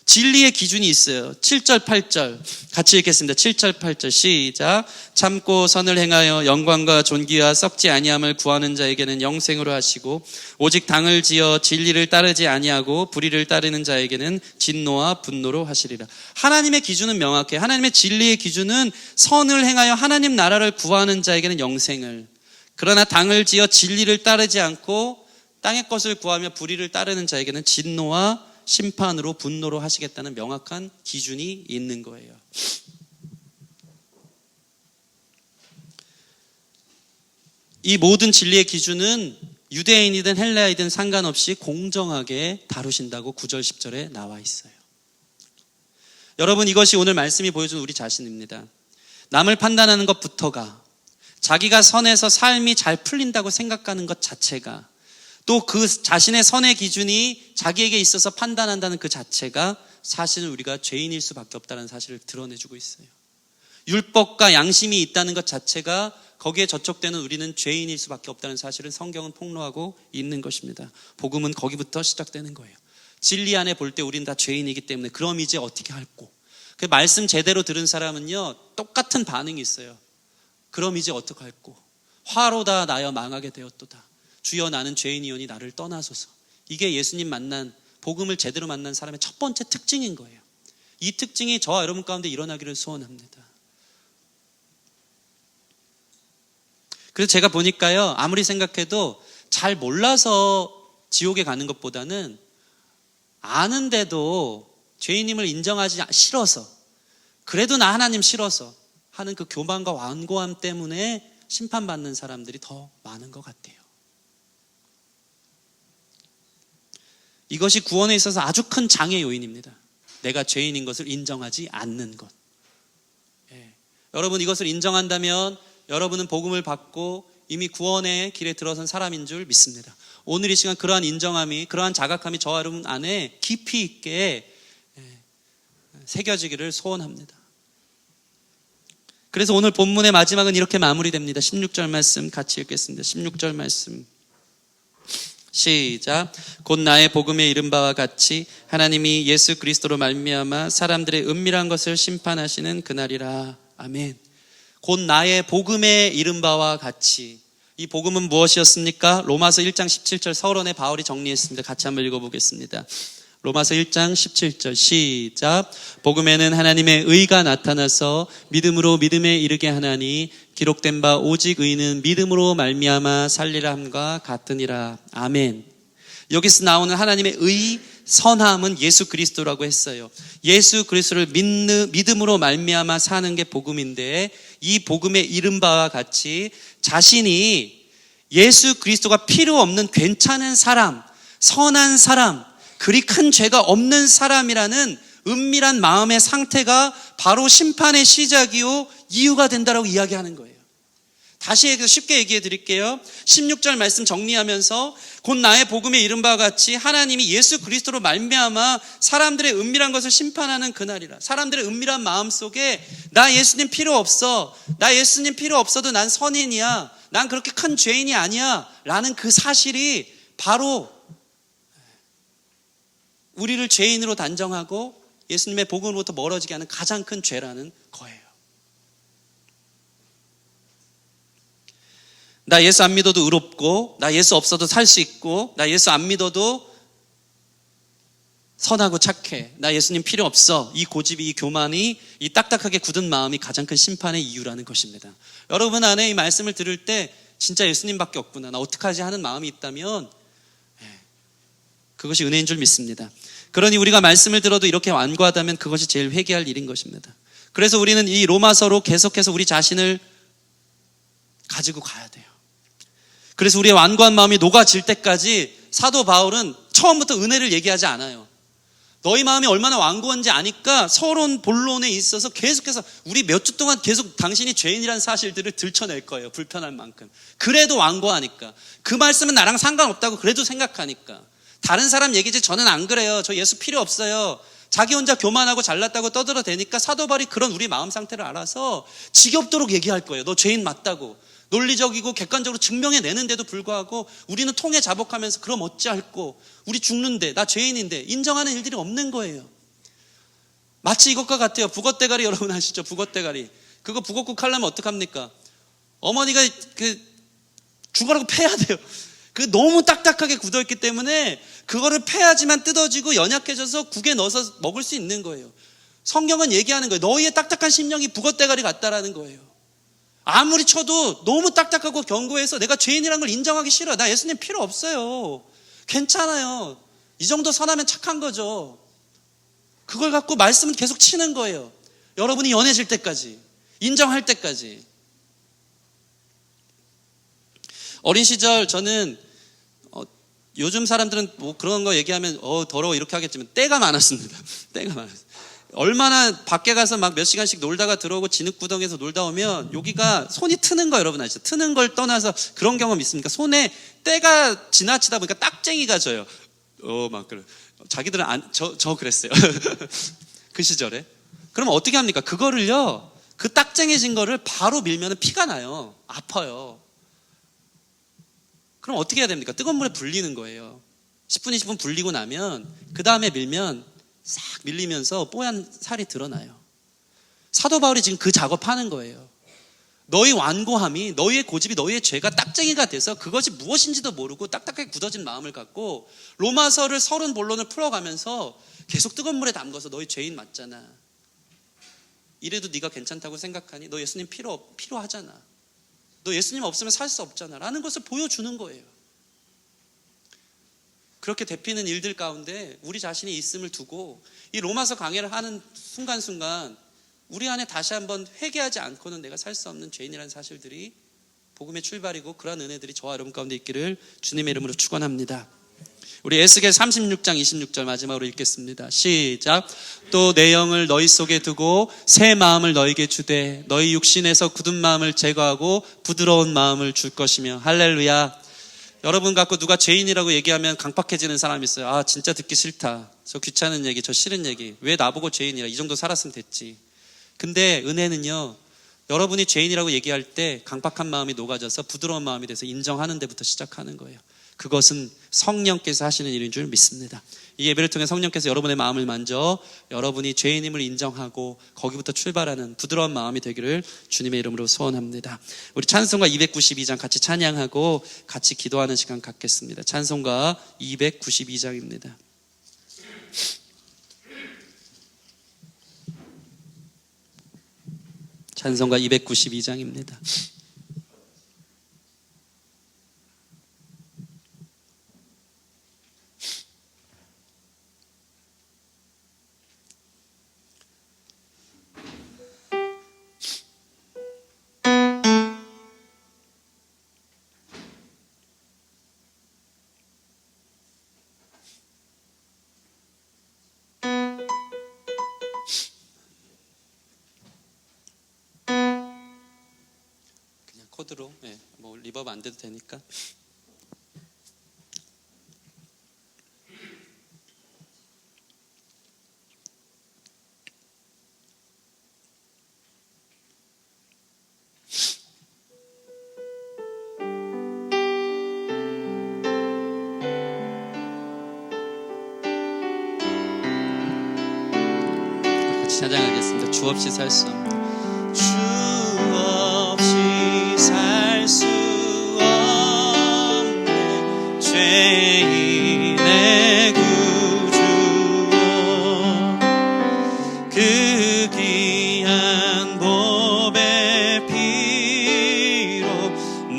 진리의 기준이 있어요. 7절 8절 같이 읽겠습니다. 7절 8절 시작. 참고 선을 행하여 영광과 존귀와 썩지 아니함을 구하는 자에게는 영생으로 하시고 오직 당을 지어 진리를 따르지 아니하고 불의를 따르는 자에게는 진노와 분노로 하시리라. 하나님의 기준은 명확해요. 하나님의 진리의 기준은 선을 행하여 하나님 나라를 구하는 자에게는 영생을, 그러나 당을 지어 진리를 따르지 않고 땅의 것을 구하며 불의를 따르는 자에게는 진노와 심판으로 분노로 하시겠다는 명확한 기준이 있는 거예요. 이 모든 진리의 기준은 유대인이든 헬라이든 상관없이 공정하게 다루신다고 9절 10절에 나와 있어요. 여러분, 이것이 오늘 말씀이 보여준 우리 자신입니다. 남을 판단하는 것부터가, 자기가 선해서 삶이 잘 풀린다고 생각하는 것 자체가, 또 그 자신의 선의 기준이 자기에게 있어서 판단한다는 그 자체가 사실은 우리가 죄인일 수밖에 없다는 사실을 드러내주고 있어요. 율법과 양심이 있다는 것 자체가 거기에 저촉되는 우리는 죄인일 수밖에 없다는 사실을 성경은 폭로하고 있는 것입니다. 복음은 거기부터 시작되는 거예요. 진리 안에 볼 때 우리는 다 죄인이기 때문에 그럼 이제 어떻게 할꼬? 그 말씀 제대로 들은 사람은요, 똑같은 반응이 있어요. 그럼 이제 어떡할꼬? 화로다 나여 망하게 되었도다. 주여 나는 죄인이오니 나를 떠나소서. 이게 예수님 만난, 복음을 제대로 만난 사람의 첫 번째 특징인 거예요. 이 특징이 저와 여러분 가운데 일어나기를 소원합니다. 그래서 제가 보니까요, 아무리 생각해도 잘 몰라서 지옥에 가는 것보다는 아는데도 죄인임을 인정하지 싫어서, 그래도 나 하나님 싫어서 하는 그 교만과 완고함 때문에 심판받는 사람들이 더 많은 것 같아요. 이것이 구원에 있어서 아주 큰 장애 요인입니다. 내가 죄인인 것을 인정하지 않는 것. 여러분, 이것을 인정한다면 여러분은 복음을 받고 이미 구원의 길에 들어선 사람인 줄 믿습니다. 오늘 이 시간 그러한 인정함이, 그러한 자각함이 저와 여러분 안에 깊이 있게 새겨지기를 소원합니다. 그래서 오늘 본문의 마지막은 이렇게 마무리됩니다. 16절 말씀 같이 읽겠습니다. 16절 말씀 시작. 곧 나의 복음에 이른 바와 같이 하나님이 예수 그리스도로 말미암아 사람들의 은밀한 것을 심판하시는 그날이라. 아멘. 곧 나의 복음에 이른 바와 같이. 이 복음은 무엇이었습니까? 로마서 1장 17절 서론에 바울이 정리했습니다. 같이 한번 읽어보겠습니다. 로마서 1장 17절 시작. 복음에는 하나님의 의가 나타나서 믿음으로 믿음에 이르게 하나니 기록된 바 오직 의는 믿음으로 말미암아 살리라 함과 같으니라. 아멘. 여기서 나오는 하나님의 의, 선함은 예수 그리스도라고 했어요. 예수 그리스도를 믿음으로 말미암아 사는 게 복음인데, 이 복음에 이른 바와 같이 자신이 예수 그리스도가 필요 없는 괜찮은 사람, 선한 사람, 그리 큰 죄가 없는 사람이라는 은밀한 마음의 상태가 바로 심판의 시작이요 이유가 된다라고 이야기하는 거예요. 다시 쉽게 얘기해 드릴게요. 16절 말씀 정리하면서 곧 나의 복음에 이른 바와 같이 하나님이 예수 그리스도로 말미암아 사람들의 은밀한 것을 심판하는 그날이라. 사람들의 은밀한 마음 속에 나 예수님 필요 없어, 나 예수님 필요 없어도 난 선인이야, 난 그렇게 큰 죄인이 아니야 라는 그 사실이 바로 우리를 죄인으로 단정하고 예수님의 복음으로부터 멀어지게 하는 가장 큰 죄라는 거예요. 나 예수 안 믿어도 의롭고, 나 예수 없어도 살 수 있고, 나 예수 안 믿어도 선하고 착해, 나 예수님 필요 없어. 이 고집이, 이 교만이, 이 딱딱하게 굳은 마음이 가장 큰 심판의 이유라는 것입니다. 여러분 안에 이 말씀을 들을 때 진짜 예수님밖에 없구나, 나 어떡하지 하는 마음이 있다면 그것이 은혜인 줄 믿습니다. 그러니 우리가 말씀을 들어도 이렇게 완고하다면 그것이 제일 회개할 일인 것입니다. 그래서 우리는 이 로마서로 계속해서 우리 자신을 가지고 가야 돼요. 그래서 우리의 완고한 마음이 녹아질 때까지 사도 바울은 처음부터 은혜를 얘기하지 않아요. 너희 마음이 얼마나 완고한지 아니까 서론 본론에 있어서 계속해서 우리 몇 주 동안 계속 당신이 죄인이라는 사실들을 들춰낼 거예요. 불편할 만큼. 그래도 완고하니까. 그 말씀은 나랑 상관없다고 그래도 생각하니까. 다른 사람 얘기지 저는 안 그래요. 저 예수 필요 없어요. 자기 혼자 교만하고 잘났다고 떠들어대니까 사도 바울이 그런 우리 마음 상태를 알아서 지겹도록 얘기할 거예요. 너 죄인 맞다고. 논리적이고 객관적으로 증명해내는데도 불구하고 우리는 통해 자복하면서 그럼 어찌할꼬, 우리 죽는데, 나 죄인인데 인정하는 일들이 없는 거예요. 마치 이것과 같아요. 북엇대가리 여러분 아시죠? 북엇대가리. 그거 북엇국 하려면 어떡합니까? 어머니가 죽어라고 패야 돼요. 그 너무 딱딱하게 굳어있기 때문에 그거를 패야지만 뜯어지고 연약해져서 국에 넣어서 먹을 수 있는 거예요. 성경은 얘기하는 거예요. 너희의 딱딱한 심령이 북엇대가리 같다라는 거예요. 아무리 쳐도 너무 딱딱하고 견고해서 내가 죄인이라는 걸 인정하기 싫어. 나 예수님 필요 없어요. 괜찮아요. 이 정도 선하면 착한 거죠. 그걸 갖고 말씀은 계속 치는 거예요. 여러분이 연해질 때까지, 인정할 때까지. 어린 시절 저는 요즘 사람들은 뭐 그런 거 얘기하면 더러워 이렇게 하겠지만 때가 많았습니다. 때가 많았어요. 얼마나 밖에 가서 막 몇 시간씩 놀다가 들어오고 진흙구덩이에서 놀다 오면 여기가 손이 트는 거 여러분 아시죠? 트는 걸 떠나서 그런 경험 있습니까? 손에 때가 지나치다 보니까 딱쟁이가 져요. 막 그래. 자기들은 저 그랬어요. 그 시절에. 그럼 어떻게 합니까? 그거를요, 그 딱쟁이진 거를 바로 밀면 피가 나요. 아파요. 그럼 어떻게 해야 됩니까? 뜨거운 물에 불리는 거예요. 10분, 20분 불리고 나면 그 다음에 밀면 싹 밀리면서 뽀얀 살이 드러나요. 사도 바울이 지금 그 작업하는 거예요. 너희 완고함이, 너희의 고집이, 너희의 죄가 딱쟁이가 돼서 그것이 무엇인지도 모르고 딱딱하게 굳어진 마음을 갖고 로마서를 30본론을 풀어가면서 계속 뜨거운 물에 담궈서 너희 죄인 맞잖아. 이래도 네가 괜찮다고 생각하니? 너 예수님 필요하잖아. 너 예수님 없으면 살 수 없잖아 라는 것을 보여주는 거예요. 그렇게 대피는 일들 가운데 우리 자신이 있음을 두고 이 로마서 강해를 하는 순간순간 우리 안에 다시 한번 회개하지 않고는 내가 살 수 없는 죄인이라는 사실들이 복음의 출발이고 그러한 은혜들이 저와 여러분 가운데 있기를 주님의 이름으로 축원합니다. 우리 에스겔 36장 26절 마지막으로 읽겠습니다. 시작. 또 내 영을 너희 속에 두고 새 마음을 너희에게 주되 너희 육신에서 굳은 마음을 제거하고 부드러운 마음을 줄 것이며. 할렐루야. 여러분 갖고 누가 죄인이라고 얘기하면 강팍해지는 사람이 있어요. 아 진짜 듣기 싫다. 저 귀찮은 얘기, 저 싫은 얘기. 왜 나보고 죄인이라, 이 정도 살았으면 됐지. 근데 은혜는요, 여러분이 죄인이라고 얘기할 때 강팍한 마음이 녹아져서 부드러운 마음이 돼서 인정하는 데부터 시작하는 거예요. 그것은 성령께서 하시는 일인 줄 믿습니다. 이 예배를 통해 성령께서 여러분의 마음을 만져 여러분이 죄인임을 인정하고 거기부터 출발하는 부드러운 마음이 되기를 주님의 이름으로 소원합니다. 우리 찬송가 292장 같이 찬양하고 같이 기도하는 시간 갖겠습니다. 찬송가 292장입니다. 찬송가 292장입니다. 코드로, 뭐 리버브 안 돼도 되니까. 같이 찬양하겠습니다. 주 없이 살 수 없는. 수 없는 죄인의 구주여, 그 귀한 보배 피로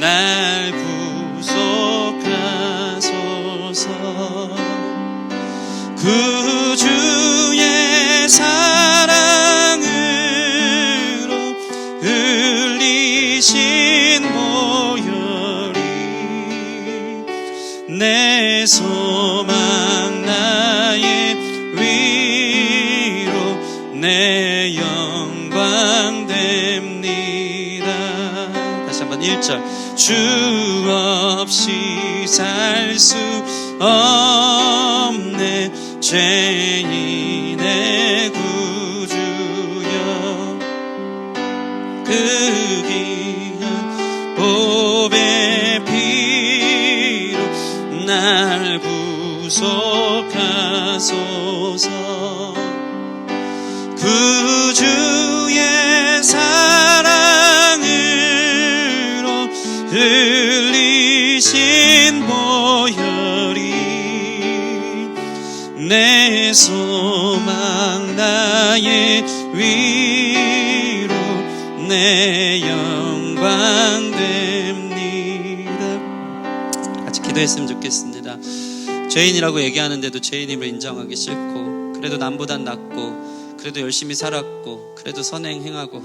날 구속하소서. 구주의 사랑으로 흘리신 내 소망 나의 위로 내 영광 됩니다. 다시 한번 1절. 주 없이 살 수 없네 죄인의 구주여, 그 귀한 보배 날 구속하소서. 구주의 사랑으로 흘리신 보혈이 내 소망 나의 위로 내 영광 됩니다. 같이 기도했으면 좋겠습니다. 죄인이라고 얘기하는데도 죄인임을 인정하기 싫고, 그래도 남보단 낫고, 그래도 열심히 살았고, 그래도 선행 행하고,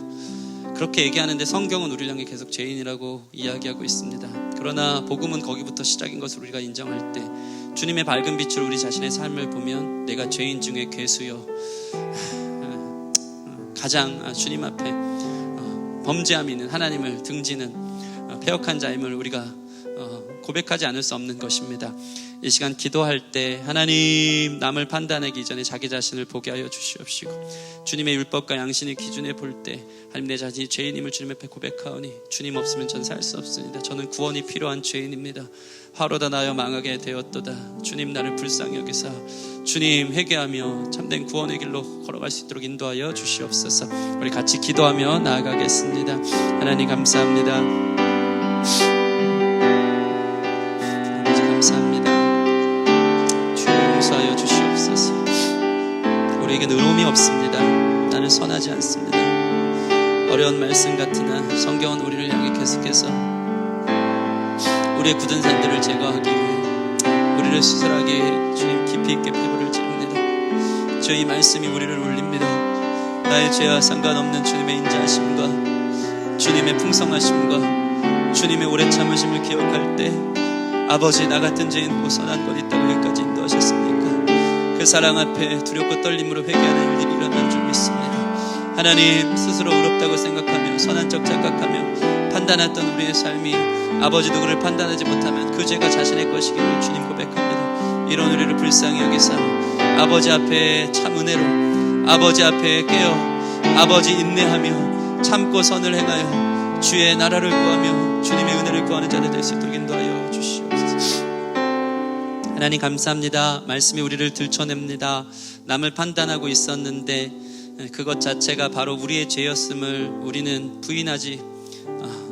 그렇게 얘기하는데 성경은 우리를 향해 계속 죄인이라고 이야기하고 있습니다. 그러나 복음은 거기부터 시작인 것을 우리가 인정할 때 주님의 밝은 빛으로 우리 자신의 삶을 보면 내가 죄인 중에 괴수요 가장 주님 앞에 범죄함이 있는 하나님을 등지는 패역한 자임을 우리가 고백하지 않을 수 없는 것입니다. 이 시간 기도할 때 하나님 남을 판단하기 전에 자기 자신을 보게 하여 주시옵시고 주님의 율법과 양심의 기준에 볼 때 하나님 내 자신이 죄인임을 주님 앞에 고백하오니 주님 없으면 전 살 수 없습니다. 저는 구원이 필요한 죄인입니다. 화로다 나여 망하게 되었도다. 주님 나를 불쌍히 여기사 주님 회개하며 참된 구원의 길로 걸어갈 수 있도록 인도하여 주시옵소서. 우리 같이 기도하며 나아가겠습니다. 하나님 감사합니다. 감사합니다. 주여 용서하여 주시옵소서. 우리에겐 의로움이 없습니다. 나는 선하지 않습니다. 어려운 말씀 같으나 성경은 우리를 향해 계속해서 우리의 굳은 산들을 제거하기 위해 우리를 수술하기 위해 주님 깊이 있게 배부를 찌릅니다. 주여 이 말씀이 우리를 울립니다. 나의 죄와 상관없는 주님의 인자하심과 주님의 풍성하심과 주님의 오래 참으심을 기억할 때 아버지 나 같은 죄인 고선한 것 있다고 여기까지 인도하셨습니까? 그 사랑 앞에 두렵고 떨림으로 회개하는 일들이 일어난 줄 믿습니다. 하나님 스스로 의롭다고 생각하며 선한 척 착각하며 판단했던 우리의 삶이 아버지도 그를 판단하지 못하면 그 죄가 자신의 것이기를 주님 고백합니다. 이런 우리를 불쌍히 여기사 아버지 앞에 참 은혜로 아버지 앞에 깨어 아버지 인내하며 참고 선을 행하여 주의 나라를 구하며 주님의 은혜를 구하는 자들 될 수 있도록 인도하여 주시옵소서. 하나님 감사합니다. 말씀이 우리를 들춰냅니다. 남을 판단하고 있었는데 그것 자체가 바로 우리의 죄였음을 우리는 부인하지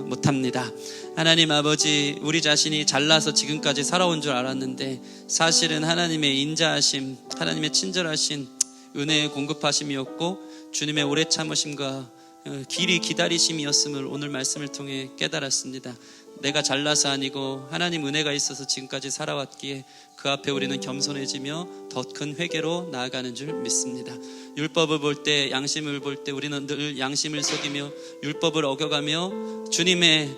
못합니다. 하나님 아버지 우리 자신이 잘나서 지금까지 살아온 줄 알았는데 사실은 하나님의 인자하심 하나님의 친절하신 은혜의 공급하심이었고 주님의 오래 참으심과 길이 기다리심이었음을 오늘 말씀을 통해 깨달았습니다. 내가 잘나서 아니고 하나님 은혜가 있어서 지금까지 살아왔기에 그 앞에 우리는 겸손해지며 더 큰 회개로 나아가는 줄 믿습니다. 율법을 볼 때 양심을 볼 때 우리는 늘 양심을 속이며 율법을 어겨가며 주님의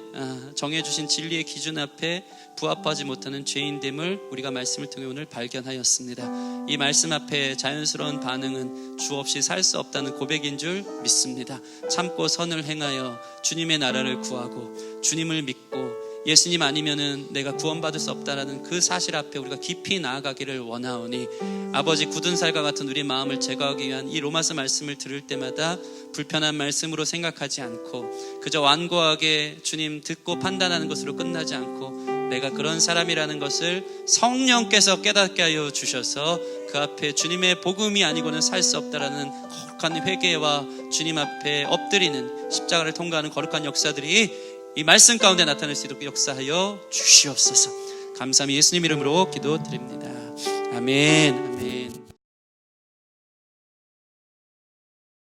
정해주신 진리의 기준 앞에 부합하지 못하는 죄인됨을 우리가 말씀을 통해 오늘 발견하였습니다. 이 말씀 앞에 자연스러운 반응은 주 없이 살 수 없다는 고백인 줄 믿습니다. 참고 선을 행하여 주님의 나라를 구하고 주님을 믿고 예수님 아니면은 내가 구원받을 수 없다라는 그 사실 앞에 우리가 깊이 나아가기를 원하오니 아버지 굳은 살과 같은 우리 마음을 제거하기 위한 이 로마서 말씀을 들을 때마다 불편한 말씀으로 생각하지 않고 그저 완고하게 주님 듣고 판단하는 것으로 끝나지 않고 내가 그런 사람이라는 것을 성령께서 깨닫게 하여 주셔서 그 앞에 주님의 복음이 아니고는 살 수 없다라는 거룩한 회개와 주님 앞에 엎드리는 십자가를 통과하는 거룩한 역사들이 이 말씀 가운데 나타날 수 있도록 역사하여 주시옵소서. 감사함이 예수님 이름으로 기도드립니다. 아멘.